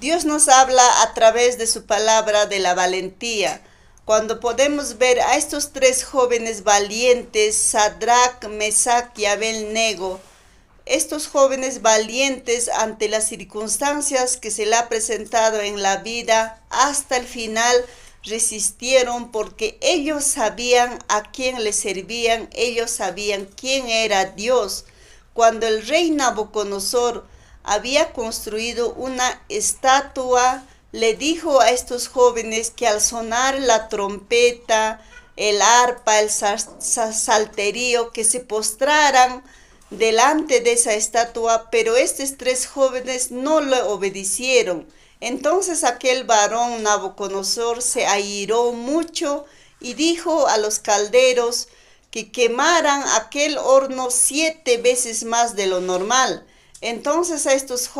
Dios nos habla a través de su palabra de la valentía. Cuando podemos ver a estos tres jóvenes valientes, Sadrach, Mesach y Abednego, estos jóvenes valientes ante las circunstancias que se le ha presentado en la vida, hasta el final resistieron porque ellos sabían a quién le servían, ellos sabían quién era Dios. Cuando el rey Nabucodonosor había construido una estatua, le dijo a estos jóvenes que al sonar la trompeta, el arpa, el salterio, que se postraran delante de esa estatua, pero estos tres jóvenes no le obedecieron. Entonces aquel varón Nabucodonosor se airó mucho y dijo a los calderos que quemaran aquel horno 7 veces más de lo normal. Entonces a estos